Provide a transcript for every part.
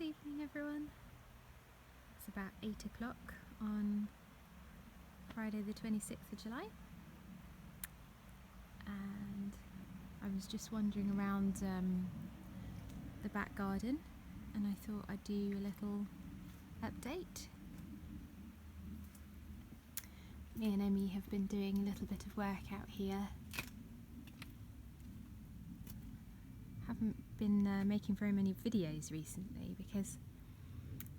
evening everyone. It's about 8 o'clock on Friday the 26th of July and I was just wandering around the back garden and I thought I'd do a little update. Me and Emmy have been doing a little bit of work out here. Haven't been making very many videos recently because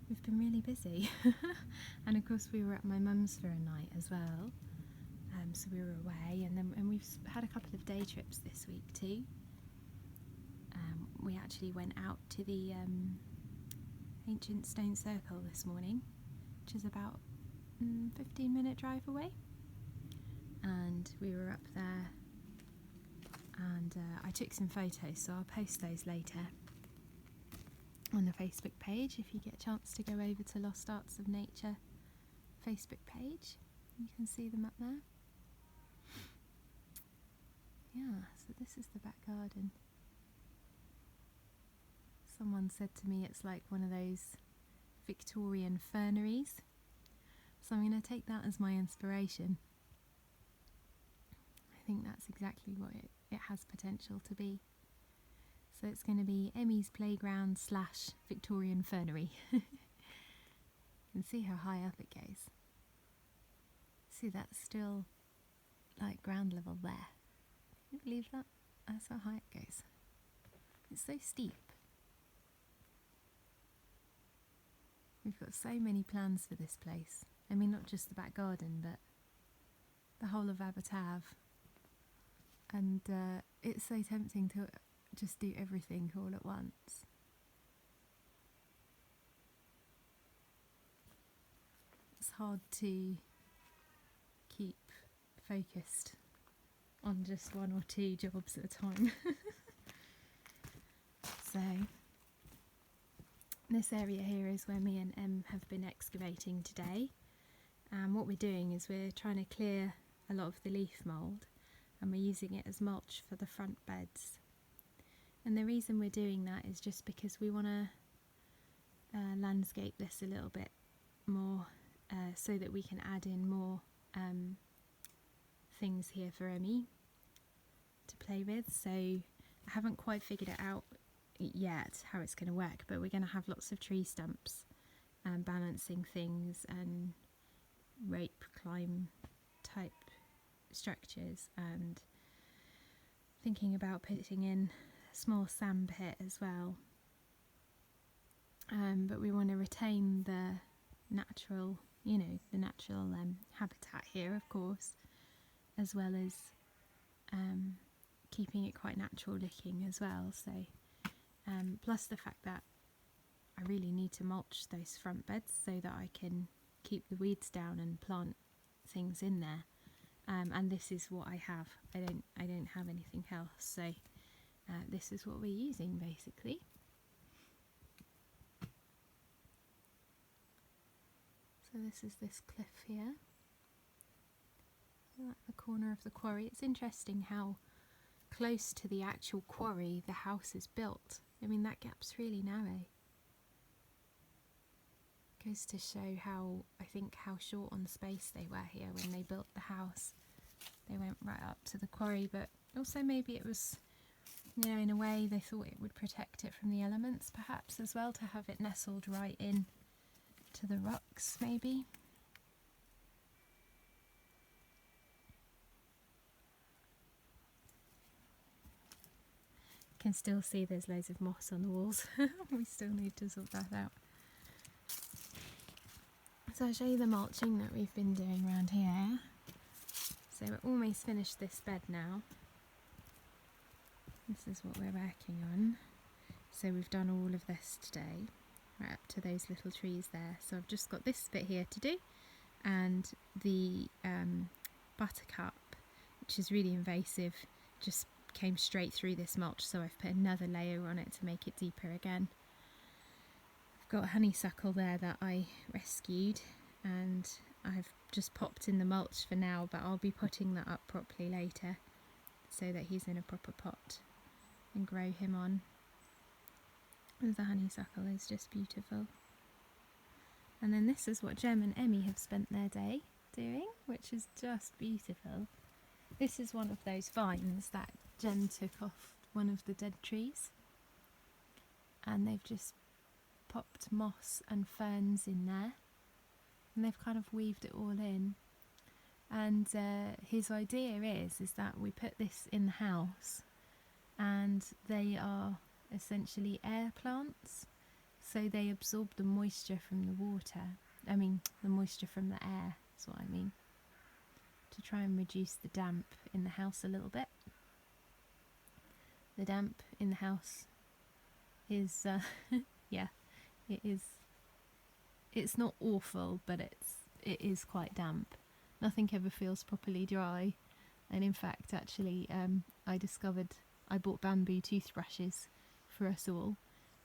we've been really busy and of course we were at my mum's for a night as well, so we were away, and we've had a couple of day trips this week too. We actually went out to the ancient stone circle this morning, which is about 15-minute drive away, and we were up there and I took some photos, so I'll post those later on the Facebook page. If you get a chance to go over to Lost Arts of Nature Facebook page, you can see them up there. Yeah, so this is the back garden. Someone said to me it's like one of those Victorian ferneries, so I'm going to take that as my inspiration. I think that's exactly what it has potential to be. So it's going to be Emmy's playground / Victorian fernery. You can see how high up it goes. See, that's still like ground level there. Can you believe that? That's how high it goes. It's so steep. We've got so many plans for this place. I mean, not just the back garden, but the whole of Abertaf. And it's so tempting to just do everything all at once. It's hard to keep focused on just one or two jobs at a time. So this area here is where me and Em have been excavating today, and what we're doing is we're trying to clear a lot of the leaf mould, and we're using it as mulch for the front beds. And the reason we're doing that is just because we want to landscape this a little bit more, so that we can add in more things here for Emmy to play with. So I haven't quite figured it out yet how it's going to work, but we're going to have lots of tree stumps and balancing things and rope climb type structures, and thinking about putting in a small sand pit as well, but we want to retain the natural, habitat here, of course, as well as keeping it quite natural looking as well. So plus the fact that I really need to mulch those front beds so that I can keep the weeds down and plant things in there. And this is what I have. I don't have anything else, so this is what we're using basically. So this is this cliff here, at the corner of the quarry. It's interesting how close to the actual quarry the house is built. I mean, that gap's really narrow. Goes to show how short on space they were here when they built the house. They went right up to the quarry, but also maybe it was, in a way they thought it would protect it from the elements perhaps as well, to have it nestled right in to the rocks maybe. You can still see there's loads of moss on the walls. We still need to sort that out. So I'll show you the mulching that we've been doing around here. So we're almost finished this bed now. This is what we're working on. So we've done all of this today, right up to those little trees there. So I've just got this bit here to do, and the buttercup, which is really invasive, just came straight through this mulch, so I've put another layer on it to make it deeper again. I've got a honeysuckle there that I rescued, and I've just popped in the mulch for now, but I'll be putting that up properly later so that he's in a proper pot and grow him on. The honeysuckle is just beautiful. And then this is what Jem and Emmy have spent their day doing, which is just beautiful. This is one of those vines that Jem took off one of the dead trees, and they've just popped moss and ferns in there, and they've kind of weaved it all in. And his idea is that we put this in the house, and they are essentially air plants, so they absorb the moisture from the water. I mean, the moisture from the air, is what I mean. To try and reduce the damp in the house a little bit. The damp in the house is, yeah, it is. It's not awful, but it is quite damp. Nothing ever feels properly dry, and in fact, actually, I bought bamboo toothbrushes for us all,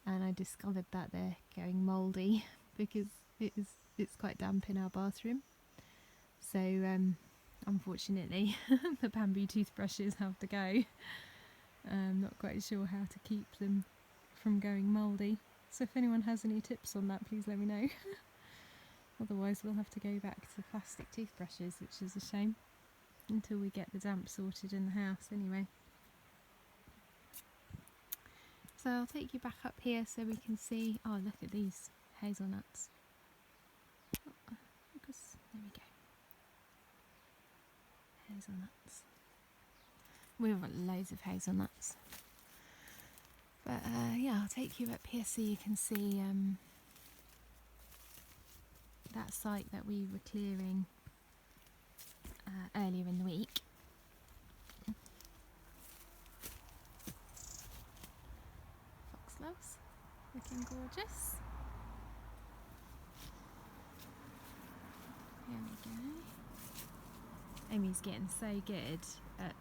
and I discovered that they're going mouldy because it's quite damp in our bathroom. So unfortunately, the bamboo toothbrushes have to go. I'm not quite sure how to keep them from going mouldy. So if anyone has any tips on that, please let me know. Otherwise we'll have to go back to plastic toothbrushes, which is a shame, until we get the damp sorted in the house anyway. So I'll take you back up here so we can see, oh look at these hazelnuts. Focus. There we go. Hazelnuts. We've got loads of hazelnuts. But yeah, I'll take you up here so you can see that site that we were clearing earlier in the week. Foxgloves, looking gorgeous. Here we go. Amy's getting so good at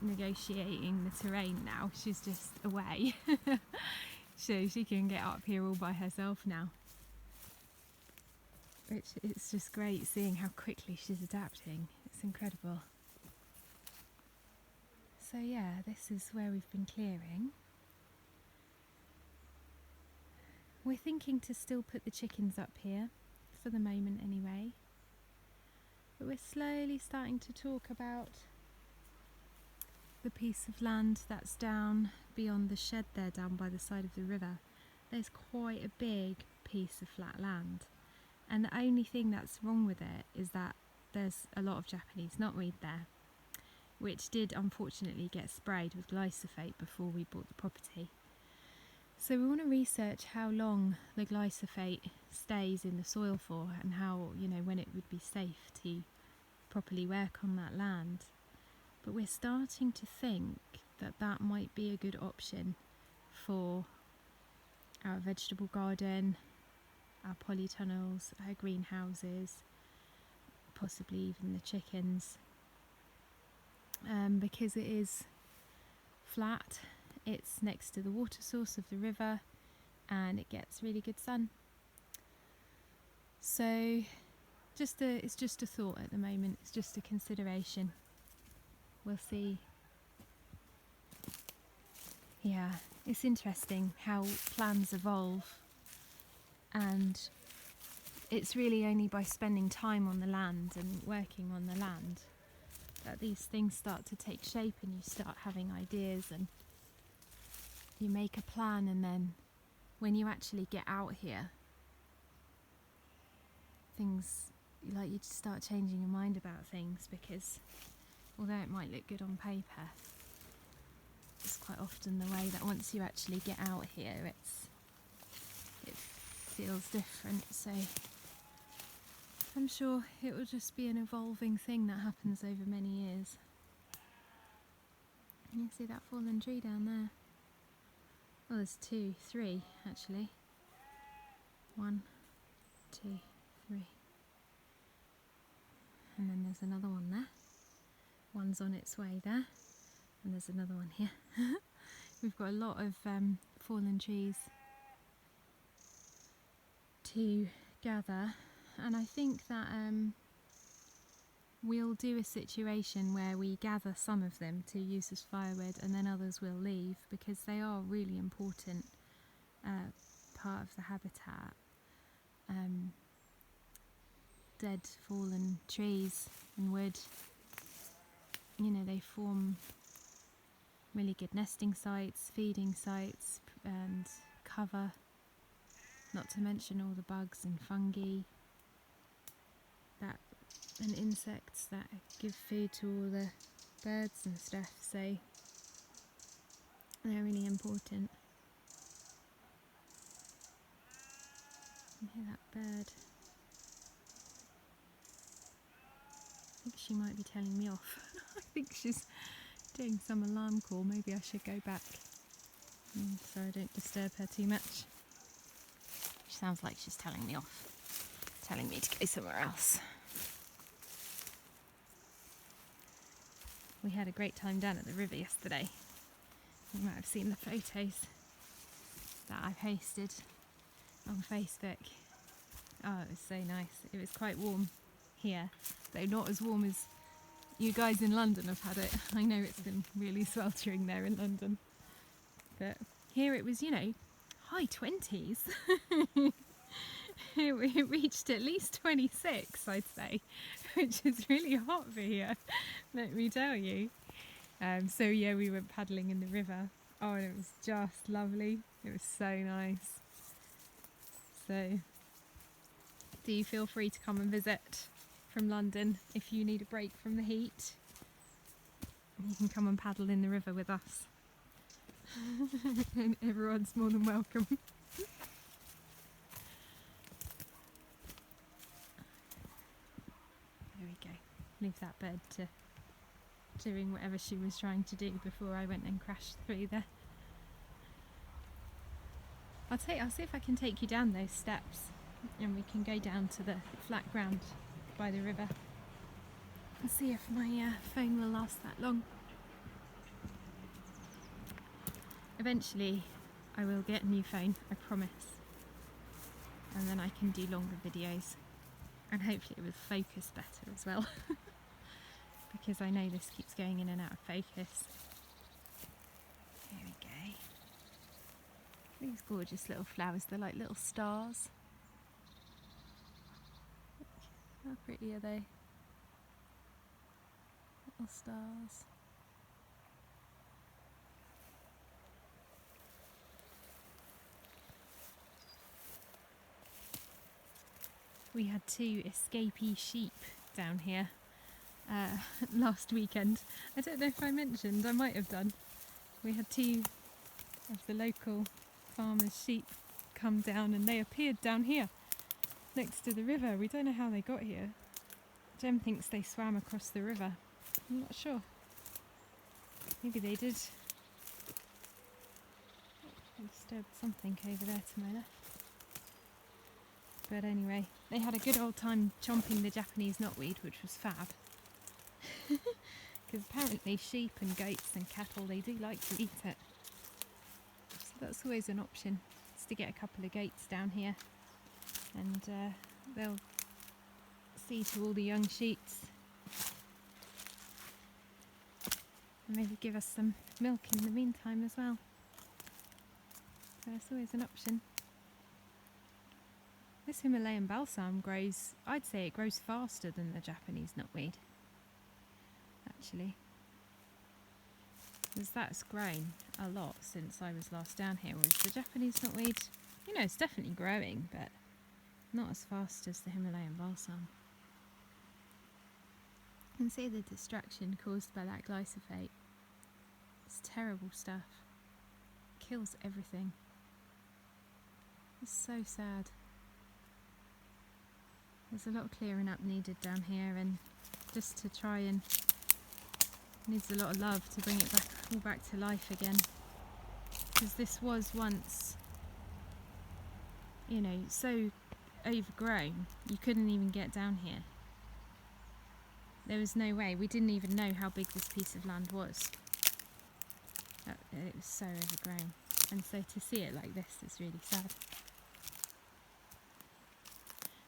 negotiating the terrain now. She's just away. So she can get up here all by herself now. Which it's just great seeing how quickly she's adapting. It's incredible. So yeah, this is where we've been clearing. We're thinking to still put the chickens up here, for the moment anyway. But we're slowly starting to talk about the piece of land that's down beyond the shed there, down by the side of the river. There's quite a big piece of flat land, and the only thing that's wrong with it is that there's a lot of Japanese knotweed there, which did unfortunately get sprayed with glyphosate before we bought the property. So we want to research how long the glyphosate stays in the soil for, and how, when it would be safe to properly work on that land. But we're starting to think that that might be a good option for our vegetable garden, our polytunnels, our greenhouses, possibly even the chickens, because it is flat, it's next to the water source of the river, and it gets really good sun. So it's just a thought at the moment, it's just a consideration. We'll see. Yeah, it's interesting how plans evolve, and it's really only by spending time on the land and working on the land that these things start to take shape, and you start having ideas and you make a plan, and then when you actually get out here, things, you just start changing your mind about things, because although it might look good on paper, it's quite often the way that once you actually get out here, it feels different. So I'm sure it will just be an evolving thing that happens over many years. You see that fallen tree down there? Well, there's 2, 3 actually. 1, 2, 3. And then there's another one there. One's on its way there, and there's another one here. We've got a lot of fallen trees to gather, and I think that we'll do a situation where we gather some of them to use as firewood, and then others will leave, because they are really important part of the habitat. Dead, fallen trees and wood, you know, they form really good nesting sites, feeding sites, and cover, not to mention all the bugs and fungi that and insects that give food to all the birds and stuff, so they're really important. You hear that bird? I think she might be telling me off. I think she's doing some alarm call. Maybe I should go back so I don't disturb her too much. She sounds like she's telling me off, telling me to go somewhere else. We had a great time down at the river yesterday. You might have seen the photos that I posted on Facebook. Oh, it was so nice. It was quite warm here, though not as warm as you guys in London have had it. I know it's been really sweltering there in London, but here it was, you know, high 20s. It reached at least 26, I'd say, which is really hot for here, let me tell you. So yeah, we went paddling in the river. Oh, and it was just lovely. It was so nice. So do feel free to come and visit from London if you need a break from the heat. You can come and paddle in the river with us. And everyone's more than welcome. There we go. Leave that bird to doing whatever she was trying to do before I went and crashed through there. I'll see if I can take you down those steps and we can go down to the flat ground by the river and see if my phone will last that long. Eventually I will get a new phone, I promise, and then I can do longer videos and hopefully it will focus better as well. Because I know this keeps going in and out of focus. Here we go. These gorgeous little flowers, they're like little stars. Look, how pretty are they? Little stars. We had 2 escapee sheep down here last weekend. I don't know if I mentioned, I might have done. We had 2 of the local farmers' sheep come down and they appeared down here next to the river. We don't know how they got here. Jem thinks they swam across the river. I'm not sure. Maybe they did. I disturbed something over there to my left. But anyway, they had a good old time chomping the Japanese knotweed, which was fab. Because apparently sheep and goats and cattle, they do like to eat it. So that's always an option, is to get a couple of goats down here and they'll see to all the young sheeps and maybe give us some milk in the meantime as well. So that's always an option. This Himalayan balsam grows, I'd say it grows faster than the Japanese knotweed, actually. Because that's grown a lot since I was last down here, whereas the Japanese knotweed, you know, it's definitely growing, but not as fast as the Himalayan balsam. You can see the destruction caused by that glyphosate. It's terrible stuff. It kills everything. It's so sad. There's a lot of clearing up needed down here, and just to try and needs a lot of love to bring it back all back to life again. Because this was once, you know, so overgrown you couldn't even get down here. There was no way. We didn't even know how big this piece of land was. It was so overgrown, and so to see it like this is really sad.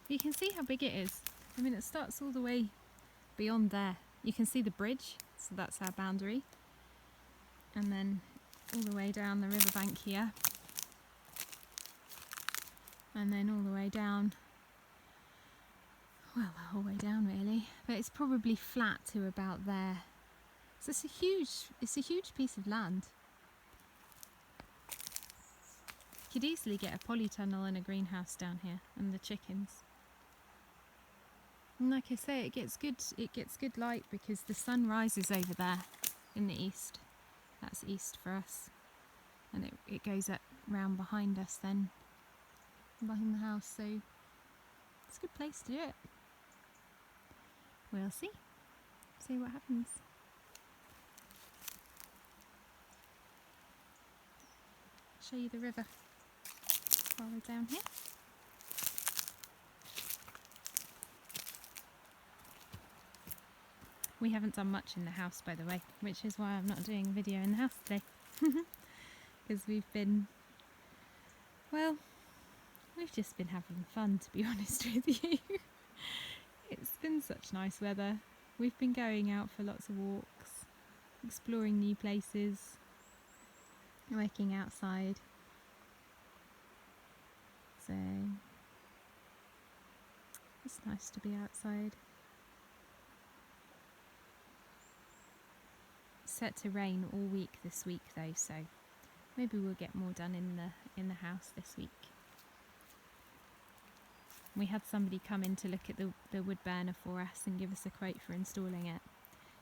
You can see how big it is. I mean, it starts all the way beyond there. You can see the bridge, so that's our boundary. And then all the way down the riverbank here. and then all the way down. Well, the whole way down really, but it's probably flat to about there. So it's a huge piece of land. You could easily get a polytunnel and a greenhouse down here, and the chickens. And like I say, it gets good light because the sun rises over there in the east. That's east for us, and it goes up round behind us then, behind the house. So it's a good place to do it. We'll see what happens. Show you the river while we're down here. We haven't done much in the house, by the way, which is why I'm not doing a video in the house today. Because we've just been having fun, to be honest with you. It's been such nice weather. We've been going out for lots of walks, exploring new places, working outside. So it's nice to be outside. It's set to rain all week this week though, so maybe we'll get more done in the house this week. We had somebody come in to look at the wood burner for us and give us a quote for installing it,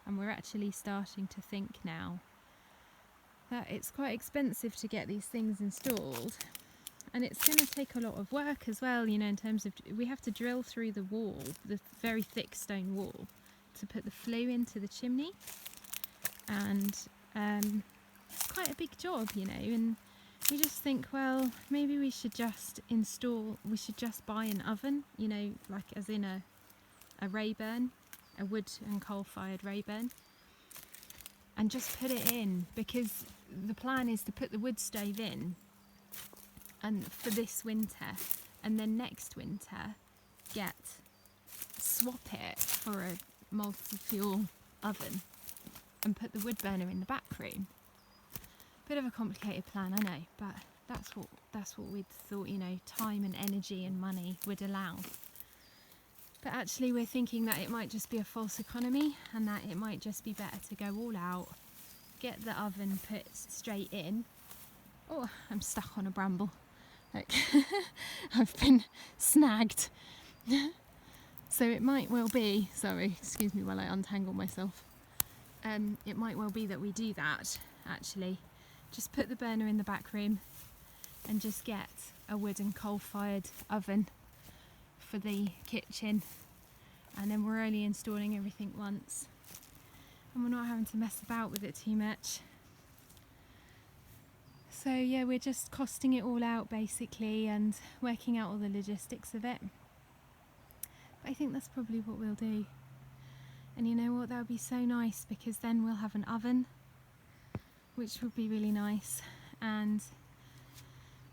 and we're actually starting to think now that it's quite expensive to get these things installed, and it's going to take a lot of work as well, you know, in terms of we have to drill through the wall, the very thick stone wall, to put the flue into the chimney, and it's quite a big job, you know, and we just think, well, maybe we should just buy an oven, you know, like as in a Rayburn, a wood and coal fired Rayburn, and just put it in, because the plan is to put the wood stove in and for this winter, and then next winter swap it for a multi-fuel oven and put the wood burner in the back room. Bit of a complicated plan, I know, but that's what we'd thought, you know, time and energy and money would allow. But actually we're thinking that it might just be a false economy, and that it might just be better to go all out, get the oven put straight in. Oh, I'm stuck on a bramble. Like, I've been snagged. So it might well be, sorry, excuse me while I untangle myself. It might well be that we do that, actually. Just put the burner in the back room and just get a wood and coal fired oven for the kitchen, and then we're only installing everything once and we're not having to mess about with it too much. So yeah, we're just costing it all out basically and working out all the logistics of it. But I think that's probably what we'll do. And you know what, that would be so nice, because then we'll have an oven, which would be really nice, and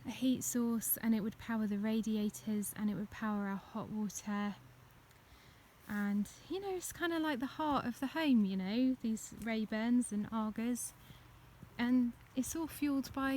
a heat source, and it would power the radiators, and it would power our hot water. And you know, it's kind of like the heart of the home, you know, these Rayburns and Argas, and it's all fueled by